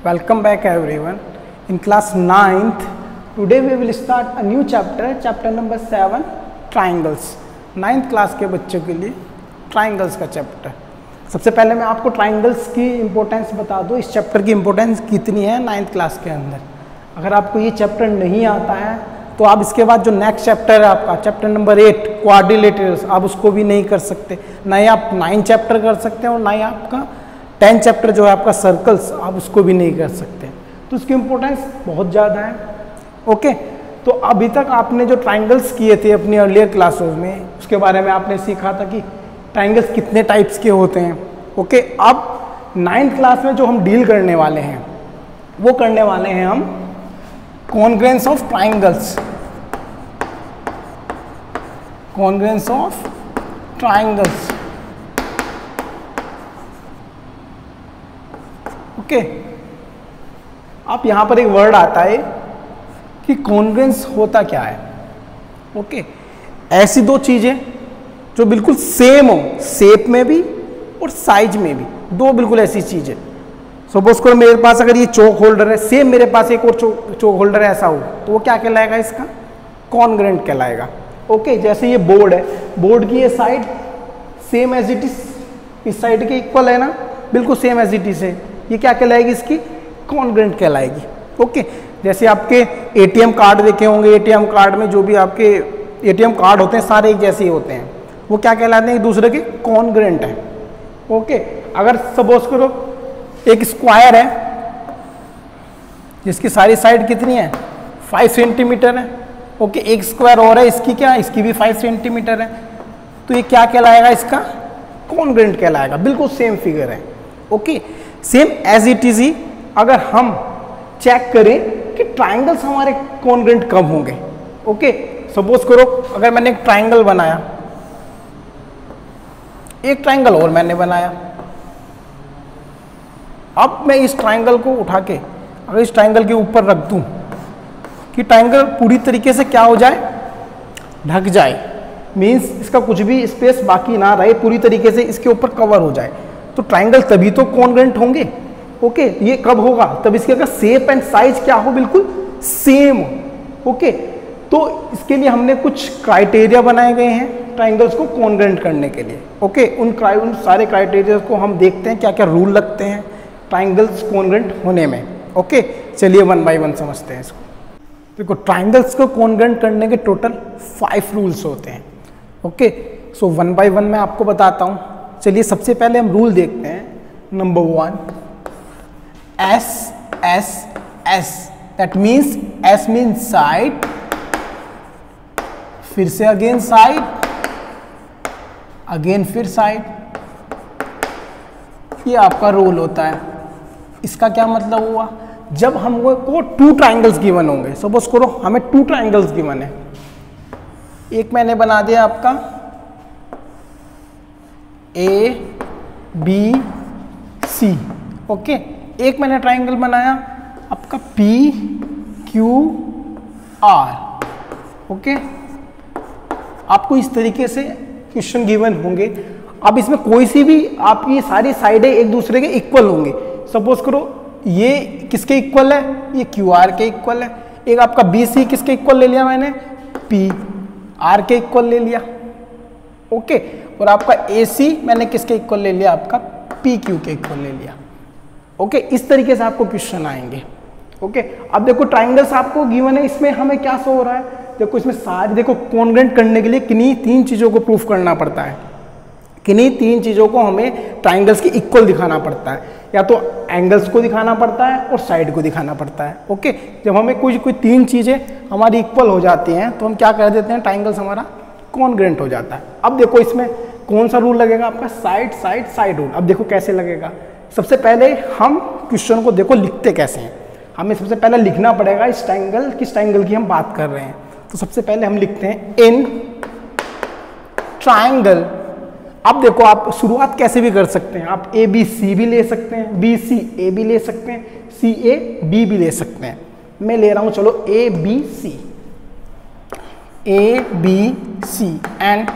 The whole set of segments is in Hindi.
Welcome back everyone. In class 9th, today we will start a new chapter number 7, triangles. 9th class के बच्चों के लिए ट्राइंगल्स का चैप्टर। सबसे पहले मैं आपको ट्राइंगल्स की इम्पोर्टेंस बता दूँ, इस चैप्टर की इम्पोर्टेंस कितनी है 9th क्लास के अंदर। अगर आपको ये चैप्टर नहीं आता है तो आप इसके बाद जो नेक्स्ट चैप्टर है आपका चैप्टर नंबर 8 क्वाड्रिलेटरल्स, आप उसको भी नहीं कर सकते। ना ही आप 9 चैप्टर कर सकते हैं और ना ही आपका 10 चैप्टर जो है आपका सर्कल्स, आप उसको भी नहीं कर सकते। तो उसकी इम्पोर्टेंस बहुत ज़्यादा है। ओके, तो अभी तक आपने जो ट्राइंगल्स किए थे अपनी अर्लियर क्लासों में, उसके बारे में आपने सीखा था कि ट्राइंगल्स कितने टाइप्स के होते हैं। ओके, अब 9th क्लास में जो हम डील करने वाले हैं वो करने वाले हैं हम congruence of triangles. Congruence of triangles. Okay, आप यहां पर एक वर्ड आता है कि कॉन्ग्रुएंस होता क्या है। ओके, ऐसी दो चीजें जो बिल्कुल सेम हो, शेप में भी और साइज में भी, दो बिल्कुल ऐसी चीजें। सपोज करो मेरे पास अगर ये चौक होल्डर है, सेम मेरे पास एक और चौक होल्डर ऐसा हो, तो वो क्या कहलाएगा, इसका कॉन्ग्रुएंट कहलाएगा। ओके, जैसे ये बोर्ड है, बोर्ड की ये side same as it is इस साइड के इक्वल है ना, बिल्कुल सेम एज इट इज है, ये क्या कहलाएगी, इसकी कॉन्ग्रुएंट कहलाएगी। ओके, जैसे आपके एटीएम कार्ड देखे होंगे, एटीएम कार्ड में जो भी आपके एटीएम कार्ड होते हैं सारे एक जैसे ही होते हैं, वो क्या कहलाते हैं, एक दूसरे के कॉन्ग्रुएंट है। ओके, अगर सपोज करो एक स्क्वायर है जिसकी सारी साइड कितनी है, 5 सेंटीमीटर है। ओके, एक स्क्वायर और है, इसकी क्या, इसकी भी 5 सेंटीमीटर है, तो ये क्या कहलाएगा, इसका कॉन्ग्रुएंट कहलाएगा, बिल्कुल सेम फिगर है। Okay, same as it is ही अगर हम चेक करें कि ट्राइंगल्स हमारे कॉन्ग्रुएंट कब होंगे। ओके, सपोज करो अगर मैंने एक ट्राइंगल बनाया, एक ट्राइंगल और मैंने बनाया, अब मैं इस ट्राइंगल को उठा के अगर इस ट्राइंगल के ऊपर रख दूं कि ट्राइंगल पूरी तरीके से क्या हो जाए, ढक जाए, मीन्स इसका कुछ भी स्पेस बाकी ना रहे, पूरी तरीके से इसके ऊपर कवर हो जाए, तो ट्राइंगल तभी तो कॉन्ग्रुएंट होंगे। ओके, ये कब होगा, तब इसके अगर शेप एंड साइज क्या हो, बिल्कुल सेम हो। ओके, तो इसके लिए हमने कुछ क्राइटेरिया बनाए गए हैं ट्राइंगल्स को कॉन्ग्रुएंट करने के लिए। ओके, उन सारे क्राइटेरिया को हम देखते हैं क्या क्या रूल लगते हैं ट्राइंगल्स कॉन्ग्रुएंट होने में। ओके, चलिए वन बाय वन समझते हैं इसको। देखो, ट्राइंगल्स को कॉन्ग्रुएंट करने के टोटल 5 रूल्स होते हैं। Okay, so one by one मैं आपको बताता हूँ। चलिए सबसे पहले हम रूल देखते हैं। Number 1, S S S, that means S means side, फिर से अगेन साइड, अगेन फिर साइड, ये आपका रूल होता है। इसका क्या मतलब हुआ, जब हमको 2 ट्राइंगल्स गिवन होंगे, सपोज करो हमें 2 ट्राइंगल्स गिवन है, एक मैंने बना दिया आपका ए बी सी। ओके, एक मैंने ट्राइंगल बनाया आपका पी क्यू आर। ओके, आपको इस तरीके से क्वेश्चन गिवन होंगे। अब इसमें कोई सी भी आपकी सारी साइडें एक दूसरे के इक्वल होंगे। सपोज करो ये किसके इक्वल है, ये क्यू आर के इक्वल है। एक आपका बी सी किसके इक्वल ले लिया मैंने, पी आर के इक्वल ले लिया। ओके, और आपका ए सी मैंने किसके इक्वल ले लिया, आपका पी क्यू के इक्वल ले लिया। ओके, इस तरीके से आपको क्वेश्चन आएंगे। ओके, अब देखो ट्राइंगल्स आपको गिवन है, इसमें हमें क्या शो हो रहा है, देखो इसमें सारे, देखो कॉन्ग्रुएंट करने के लिए किन्हीं 3 चीज़ों को प्रूफ करना पड़ता है। किन्हीं 3 चीज़ों को हमें ट्राइंगल्स के इक्वल दिखाना पड़ता है, या तो एंगल्स को दिखाना पड़ता है और साइड को दिखाना पड़ता है। ओके, जब हमें कोई 3 चीज़ें हमारी इक्वल हो जाती हैं तो हम क्या कर देते हैं, ट्राइंगल्स हमारा कॉन्ग्रुएंट हो जाता है। अब देखो इसमें कौन सा रूल लगेगा, आपका साइड साइड साइड रूल। अब देखो कैसे लगेगा। सबसे पहले हम क्वेश्चन को देखो लिखते कैसे हैं, हमें सबसे पहले लिखना पड़ेगा इस ट्राइंगल, किस ट्राइंगल की हम बात कर रहे हैं। तो सबसे पहले हम लिखते हैं इन ट्राइंगल। अब देखो आप शुरुआत कैसे भी कर सकते हैं, आप ए बी सी भी ले सकते हैं, बी सी ए भी ले सकते हैं, सी ए बी भी ले सकते हैं। मैं ले रहा हूं चलो A B C, A B C and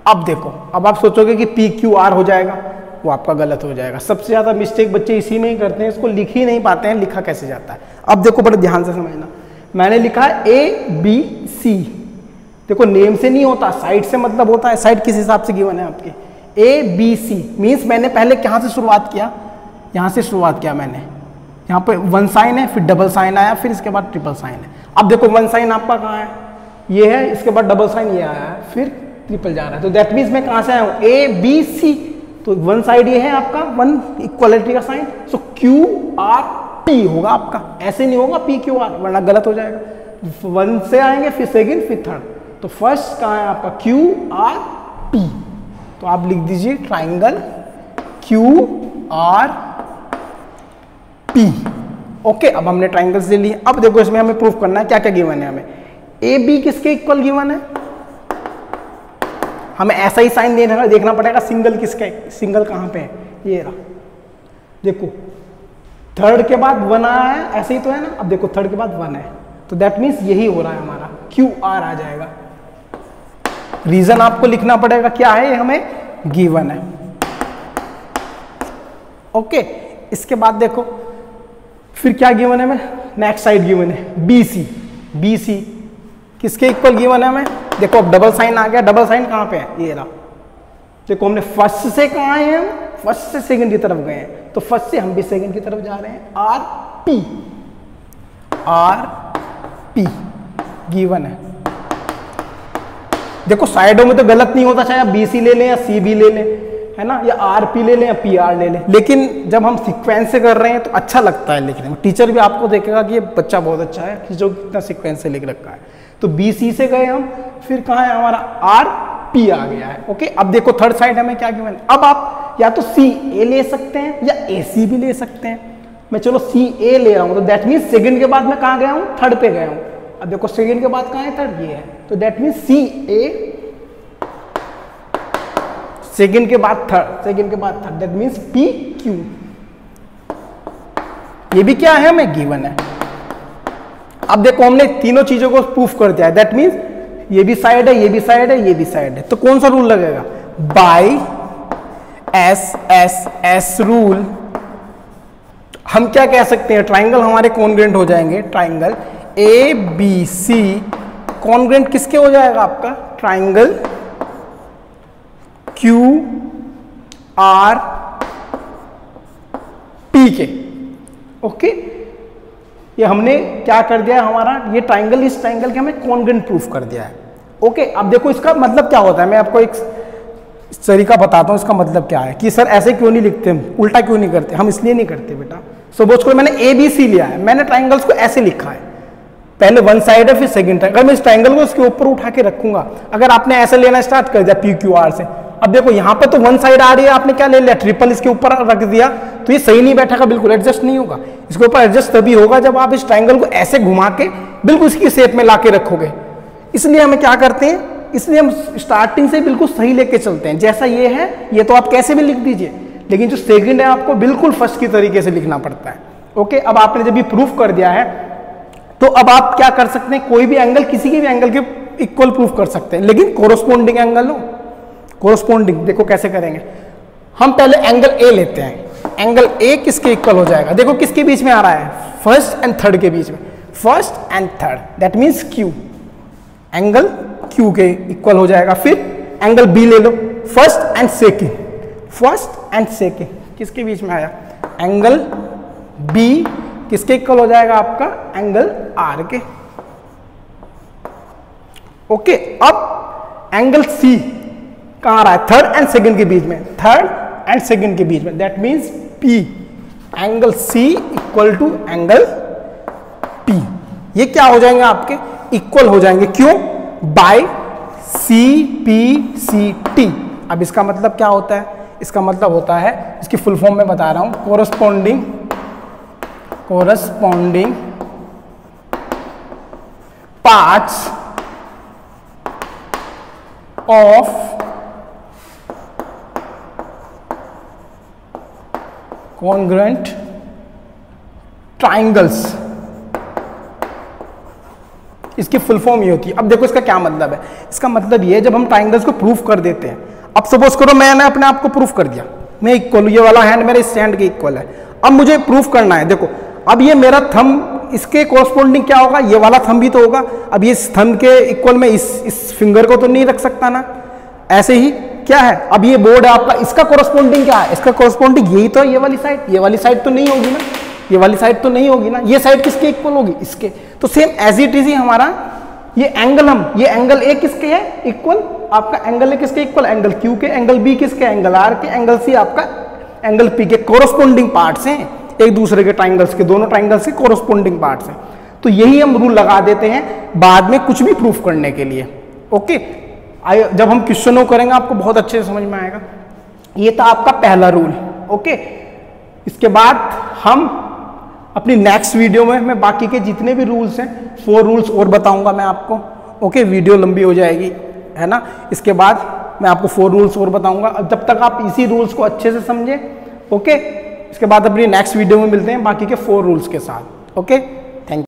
अब देखो, अब आप सोचोगे कि पी क्यू आर हो जाएगा, वो आपका गलत हो जाएगा। सबसे ज़्यादा मिस्टेक बच्चे इसी में ही करते हैं, इसको लिख ही नहीं पाते हैं, लिखा कैसे जाता है। अब देखो बड़े ध्यान से समझना, मैंने लिखा है ABC, देखो नेम से नहीं होता, साइड से मतलब होता है, साइड किस हिसाब से गिवन है आपके ABC मीन्स मैंने पहले कहाँ से शुरुआत किया, यहाँ से शुरुआत किया मैंने, यहाँ पे 1 साइन है, फिर डबल साइन आया, फिर इसके बाद ट्रिपल साइन है। अब देखो 1 साइन आपका कहाँ है, ये है, इसके बाद डबल साइन ये आया है, फिर ट्रिपल जा रहा है, तो दैट मीन्स मैं कहाँ से आया हूँ ABC, तो 1 साइड ये है आपका 1 इक्वलिटी का साइन, सो QRP होगा आपका, ऐसे नहीं होगा PQR, वरना गलत हो जाएगा। 1 से आएंगे, फिर सेकेंड, फिर थर्ड, तो फर्स्ट कहाँ है आपका QRP, तो आप लिख दीजिए ट्राइंगल QRP। ओके, अब हमने ट्राइंगल्स ले लिए। अब देखो इसमें हमें प्रूफ करना है क्या क्या गिवन है हमें। AB किसके इक्वल गिवन है, हमें ऐसा ही साइन देखना पड़ेगा, सिंगल किसका, सिंगल कहाँ पे है, ये रहा, देखो थर्ड के बाद 1 आया है, ऐसे ही तो है ना। अब देखो थर्ड के बाद 1 है, तो दैट मीन्स यही हो रहा है हमारा, QR आ जाएगा। रीजन आपको लिखना पड़ेगा, क्या है ये हमें गिवन है। ओके, इसके बाद देखो फिर क्या गिवन है हमें, नेक्स्ट साइड गिवन है BC किसके इक्वल गिवन है हमें, देखो अब डबल साइन आ गया, डबल साइन कहाँ पे है, ये रहा, देखो हमने फर्स्ट से कहाँ आए हैं, फर्स्ट से सेकंड की तरफ गए हैं, तो फर्स्ट से हम भी सेकंड की तरफ जा रहे हैं, RP गिवन है। देखो साइडों में तो गलत नहीं होता, चाहे आप BC ले लें या CB ले लें, है ना, या RP ले लें या PR ले लें, लेकिन जब हम सीक्वेंस से कर रहे हैं तो अच्छा लगता है लिखने में, टीचर भी आपको देखेगा कि ये बच्चा बहुत अच्छा है कि जो कितना सीक्वेंस से लिख रखा है। तो BC से गए हम, फिर कहाँ है हमारा RP आ गया है। ओके, अब देखो थर्ड साइड हमें क्या गिवन है, अब आप या तो CA ले सकते हैं या AC भी ले सकते हैं, मैं चलो CA ले रहा हूँ, तो दैट मीन्स सेकंड के बाद मैं कहाँ गया हूँ, थर्ड पे गया हूँ। अब देखो सेकंड के बाद कहाँ है, थर्ड, ये है, तो दैट मीन्स CA, सेकंड के बाद थर्ड, सेकंड के बाद थर्ड, दैट मीन्स PQ, ये भी क्या है हमें गिवन है। अब देखो हमने तीनों चीजों को प्रूफ कर दिया है, दैट मीन्स ये भी साइड है, ये भी साइड है, ये भी साइड है, तो कौन सा रूल लगेगा, बाय SSS रूल। हम क्या कह सकते हैं, ट्राइंगल हमारे कॉन्ग्रुएंट हो जाएंगे, ट्राइंगल ABC कॉन्ग्रुएंट किसके हो जाएगा आपका, ट्राइंगल QRP के। ओके, ये हमने क्या कर दिया है, हमारा ये ट्राइंगल, इस ट्राइंगल के हमें कॉन्ग्रुएंट प्रूफ कर दिया है। ओके, अब देखो इसका मतलब क्या होता है, मैं आपको एक तरीका बताता हूँ इसका मतलब क्या है, कि सर ऐसे क्यों नहीं लिखते हम, उल्टा क्यों नहीं करते, हम इसलिए नहीं करते बेटा। सपोज करो मैंने ABC लिया है, मैंने ट्राइंगल्स को ऐसे लिखा है, पहले 1 साइड है फिर सेकंड साइड, अगर मैं इस ट्राइंगल को उसके ऊपर उठा के रखूंगा, अगर आपने ऐसे लेना स्टार्ट कर दिया PQR से, अब देखो यहाँ पे तो 1 साइड आ रही है, आपने क्या ले लिया, ट्रिपल इसके ऊपर रख दिया, तो ये सही नहीं बैठेगा, बिल्कुल एडजस्ट नहीं होगा। इसके ऊपर एडजस्ट तभी होगा जब आप इस ट्राइंगल को ऐसे घुमा के बिल्कुल इसकी शेप में ला के रखोगे। इसलिए हमें क्या करते हैं, इसलिए हम स्टार्टिंग से बिल्कुल सही लेके चलते हैं, जैसा ये है ये तो आप कैसे भी लिख दीजिए, लेकिन जो सेकंड है आपको बिल्कुल फर्स्ट की तरीके से लिखना पड़ता है। ओके, अब आपने जब ये प्रूफ कर दिया है, तो अब आप क्या कर सकते हैं, कोई भी एंगल किसी के भी एंगल के इक्वल प्रूफ कर सकते हैं, लेकिन कोरोस्पोंडिंग एंगल हो, कोरोस्पोंडिंग देखो कैसे करेंगे, हम पहले एंगल A लेते हैं, एंगल A किसके इक्वल हो जाएगा, देखो किसके बीच में आ रहा है, फर्स्ट एंड थर्ड के बीच में, first and third, that means Q, angle Q के इक्वल हो जाएगा। फिर एंगल B ले लो, first and second, first and second किसके बीच में आया, एंगल B किसके इक्वल हो जाएगा आपका, एंगल R के। ओके, अब एंगल C कहाँ आ रहा है, थर्ड एंड सेकंड के बीच में, थर्ड एंड सेकंड के बीच में, that means P, angle C equal to angle P, ये क्या हो जाएंगे आपके, इक्वल हो जाएंगे, क्यों, बाय CPCT। अब इसका मतलब क्या होता है, इसका मतलब होता है, इसकी फुल फॉर्म में बता रहा हूं, corresponding parts of congruent triangles, इसकी फुल फॉर्म ये होती है। अब देखो इसका क्या मतलब है, इसका मतलब ये है जब हम ट्राइंगल्स को प्रूफ कर देते हैं, अब सपोज करो मैंने अपने आप को प्रूफ कर दिया, में इक्वल, ये वाला हैंड मेरे इस हैंड के इक्वल है। अब मुझे प्रूफ करना है, देखो अब ये मेरा थंब इसके कोरस्पोंडिंग क्या होगा, ये वाला थंब भी तो होगा। अब ये थंब के इक्वल में इस फिंगर को तो नहीं रख सकता ना। ऐसे ही क्या है, अब ये बोर्ड है आपका, इसका कोरस्पोंडिंग क्या है, इसका कोरस्पोंडिंग यही तो है, ये वाली साइड। ये वाली साइड तो नहीं होगी ना, ये वाली साइड तो नहीं होगी ना। ये साइड किसके इक्वल होगी, इसके। तो सेम एज इट इज ही हमारा ये एंगल, हम ये एंगल ए किसके है इक्वल, आपका एंगल ए किसके इक्वल, एंगल क्यू के। एंगल बी किसके, एंगल आर के। एंगल सी आपका एंगल पी के कोरस्पोंडिंग पार्ट्स हैं एक दूसरे के, ट्राइंगल्स के, दोनों ट्राइंगल्स के कोरस्पोंडिंग पार्ट्स हैं। तो यही हम रूल लगा देते हैं बाद में कुछ भी प्रूफ करने के लिए। ओके, जब हम क्वेश्चनों करेंगे आपको बहुत अच्छे से समझ में आएगा। ये था आपका पहला रूल। ओके, इसके बाद हम अपनी नेक्स्ट वीडियो में मैं बाकी के जितने भी रूल्स हैं 4 रूल्स और बताऊंगा मैं आपको। ओके, वीडियो लंबी हो जाएगी है ना। इसके बाद मैं आपको 4 रूल्स और बताऊंगा। अब जब तक आप इसी रूल्स को अच्छे से समझे, ओके, इसके बाद अपनी नेक्स्ट वीडियो में मिलते हैं बाकी के 4 रूल्स के साथ। ओके।